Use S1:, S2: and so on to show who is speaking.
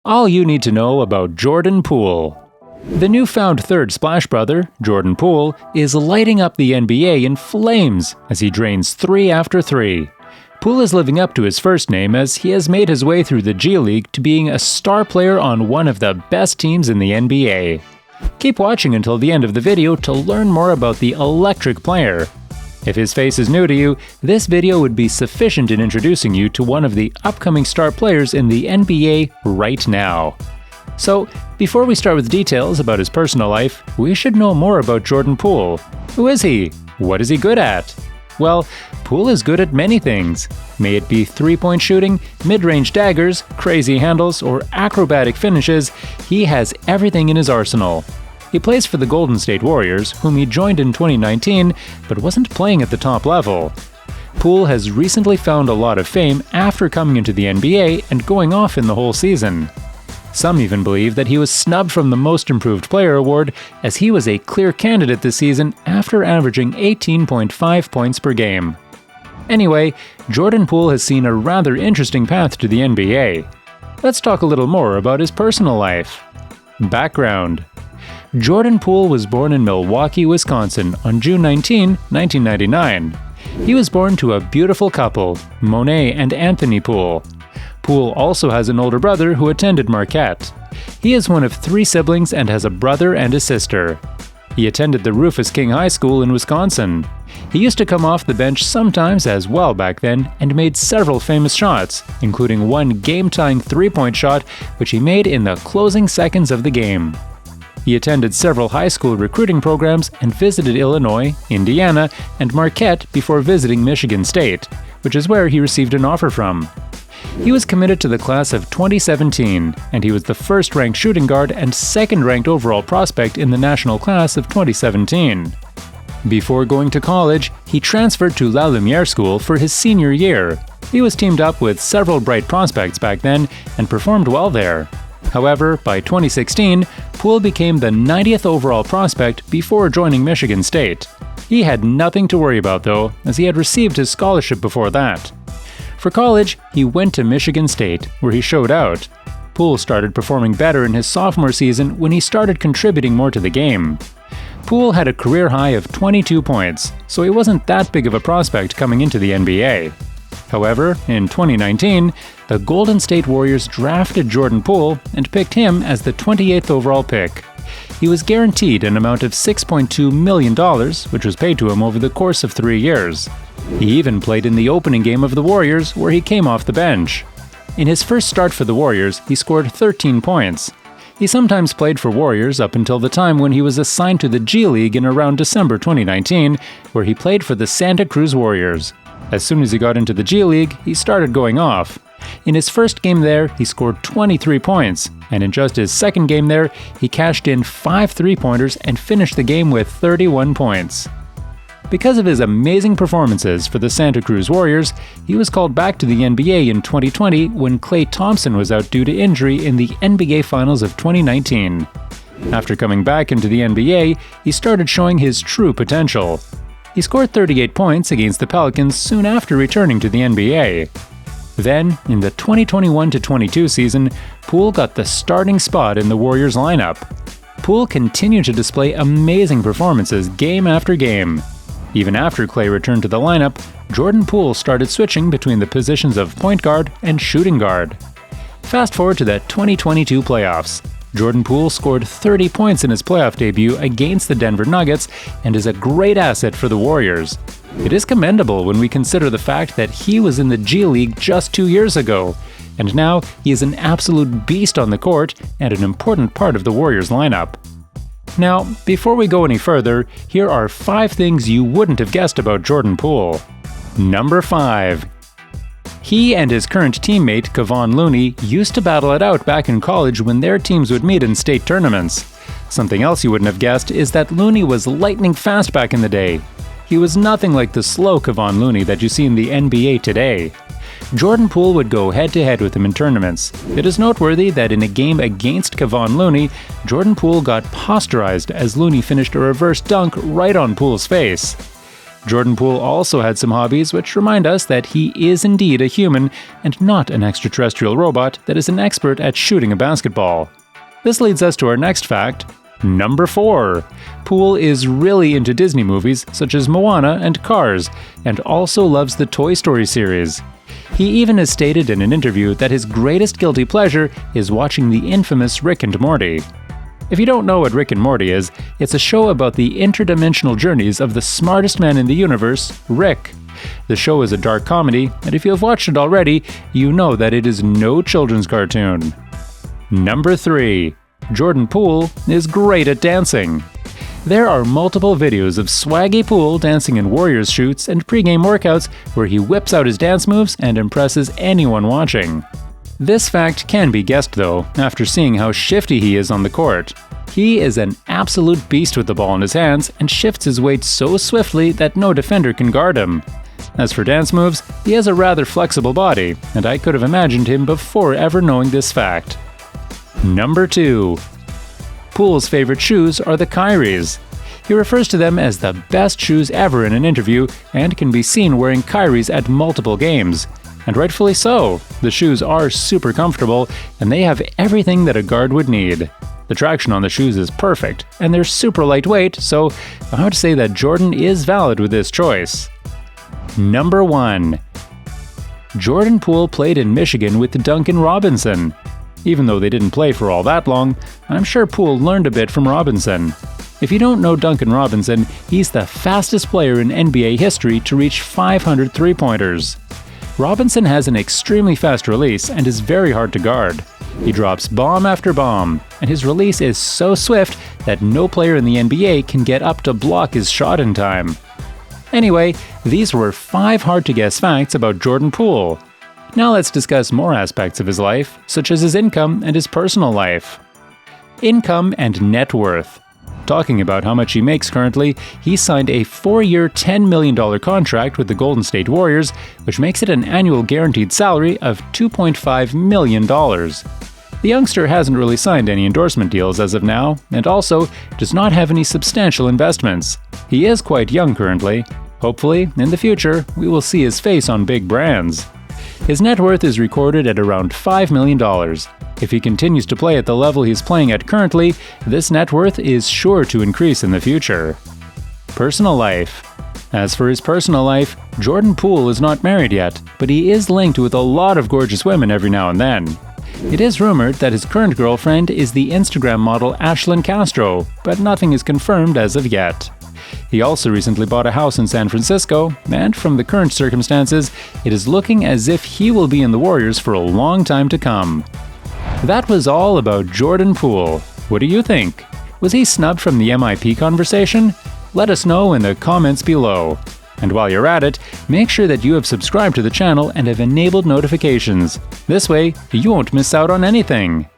S1: All you need to know about Jordan Poole. The newfound third Splash brother, Jordan Poole, is lighting up the NBA in flames as he drains three after three. Poole is living up to his first name as he has made his way through the G League to being a star player on one of the best teams in the NBA. Keep watching until the end of the video to learn more about the electric player. If his face is new to you, this video would be sufficient in introducing you to one of the upcoming star players in the NBA right now. So, before we start with details about his personal life, we should know more about Jordan Poole. Who is he? What is he good at? Well, Poole is good at many things. May it be three-point shooting, mid-range daggers, crazy handles, or acrobatic finishes, he has everything in his arsenal. He plays for the Golden State Warriors, whom he joined in 2019, but wasn't playing at the top level. Poole has recently found a lot of fame after coming into the NBA and going off in the whole season. Some even believe that he was snubbed from the Most Improved Player award, as he was a clear candidate this season after averaging 18.5 points per game. Anyway, Jordan Poole has seen a rather interesting path to the NBA. Let's talk a little more about his personal life. Background: Jordan Poole was born in Milwaukee, Wisconsin on June 19, 1999. He was born to a beautiful couple, Monet and Anthony Poole. Poole also has an older brother who attended Marquette. He is one of three siblings and has a brother and a sister. He attended the Rufus King High School in Wisconsin. He used to come off the bench sometimes as well back then and made several famous shots, including one game-tying three-point shot which he made in the closing seconds of the game. He attended several high school recruiting programs and visited Illinois, Indiana, and Marquette before visiting Michigan State, which is where he received an offer from. He was committed to the class of 2017, and he was the first-ranked shooting guard and second-ranked overall prospect in the national class of 2017. Before going to college, he transferred to La Lumiere School for his senior year. He was teamed up with several bright prospects back then and performed well there. However, by 2016, Poole became the 90th overall prospect before joining Michigan State. He had nothing to worry about though, as he had received his scholarship before that. For college, he went to Michigan State, where he showed out. Poole started performing better in his sophomore season when he started contributing more to the game. Poole had a career high of 22 points, so he wasn't that big of a prospect coming into the NBA. However, in 2019, the Golden State Warriors drafted Jordan Poole and picked him as the 28th overall pick. He was guaranteed an amount of $6.2 million, which was paid to him over the course of 3 years. He even played in the opening game of the Warriors, where he came off the bench. In his first start for the Warriors, he scored 13 points. He sometimes played for Warriors up until the time when he was assigned to the G League in around December 2019, where he played for the Santa Cruz Warriors. As soon as he got into the G League, he started going off. In his first game there, he scored 23 points, and in just his second game there, he cashed in 5 three-pointers and finished the game with 31 points. Because of his amazing performances for the Santa Cruz Warriors, he was called back to the NBA in 2020 when Klay Thompson was out due to injury in the NBA Finals of 2019. After coming back into the NBA, he started showing his true potential. He scored 38 points against the Pelicans soon after returning to the NBA. Then, in the 2021-22 season, Poole got the starting spot in the Warriors lineup. Poole continued to display amazing performances game after game. Even after Klay returned to the lineup, Jordan Poole started switching between the positions of point guard and shooting guard. Fast forward to the 2022 playoffs. Jordan Poole scored 30 points in his playoff debut against the Denver Nuggets and is a great asset for the Warriors. It is commendable when we consider the fact that he was in the G League just 2 years ago, and now he is an absolute beast on the court and an important part of the Warriors lineup. Now, before we go any further, here are 5 things you wouldn't have guessed about Jordan Poole. Number 5. He and his current teammate, Kevon Looney, used to battle it out back in college when their teams would meet in state tournaments. Something else you wouldn't have guessed is that Looney was lightning fast back in the day. He was nothing like the slow Kevon Looney that you see in the NBA today. Jordan Poole would go head-to-head with him in tournaments. It is noteworthy that in a game against Kevon Looney, Jordan Poole got posterized as Looney finished a reverse dunk right on Poole's face. Jordan Poole also had some hobbies which remind us that he is indeed a human and not an extraterrestrial robot that is an expert at shooting a basketball. This leads us to our next fact. Number 4. Poole is really into Disney movies such as Moana and Cars, and also loves the Toy Story series. He even has stated in an interview that his greatest guilty pleasure is watching the infamous Rick and Morty. If you don't know what Rick and Morty is, it's a show about the interdimensional journeys of the smartest man in the universe, Rick. The show is a dark comedy, and if you have watched it already, you know that it is no children's cartoon. Number 3. Jordan Poole is great at dancing. There are multiple videos of swaggy Poole dancing in Warriors shoots and pre-game workouts where he whips out his dance moves and impresses anyone watching. This fact can be guessed though, after seeing how shifty he is on the court. He is an absolute beast with the ball in his hands and shifts his weight so swiftly that no defender can guard him. As for dance moves, he has a rather flexible body, and I could have imagined him before ever knowing this fact. Number 2. Poole's favorite shoes are the Kyries. He refers to them as the best shoes ever in an interview and can be seen wearing Kyries at multiple games. And rightfully so. The shoes are super comfortable and they have everything that a guard would need. The traction on the shoes is perfect and they're super lightweight, so I would say that Jordan is valid with this choice. Number 1. Jordan Poole played in Michigan with Duncan Robinson. Even though they didn't play for all that long, I'm sure Poole learned a bit from Robinson. If you don't know Duncan Robinson, he's the fastest player in NBA history to reach 500 three-pointers. Robinson has an extremely fast release and is very hard to guard. He drops bomb after bomb, and his release is so swift that no player in the NBA can get up to block his shot in time. Anyway, these were 5 hard-to-guess facts about Jordan Poole. Now let's discuss more aspects of his life, such as his income and his personal life. Income and net worth. Talking about how much he makes currently, he signed a 4-year, $10 million contract with the Golden State Warriors, which makes it an annual guaranteed salary of $2.5 million. The youngster hasn't really signed any endorsement deals as of now, and also does not have any substantial investments. He is quite young currently. Hopefully, in the future, we will see his face on big brands. His net worth is recorded at around $5 million. If he continues to play at the level he's playing at currently, this net worth is sure to increase in the future. Personal life. As for his personal life, Jordan Poole is not married yet, but he is linked with a lot of gorgeous women every now and then. It is rumored that his current girlfriend is the Instagram model Ashlyn Castro, but nothing is confirmed as of yet. He also recently bought a house in San Francisco, and from the current circumstances, it is looking as if he will be in the Warriors for a long time to come. That was all about Jordan Poole. What do you think? Was he snubbed from the MIP conversation? Let us know in the comments below. And while you're at it, make sure that you have subscribed to the channel and have enabled notifications. This way, you won't miss out on anything.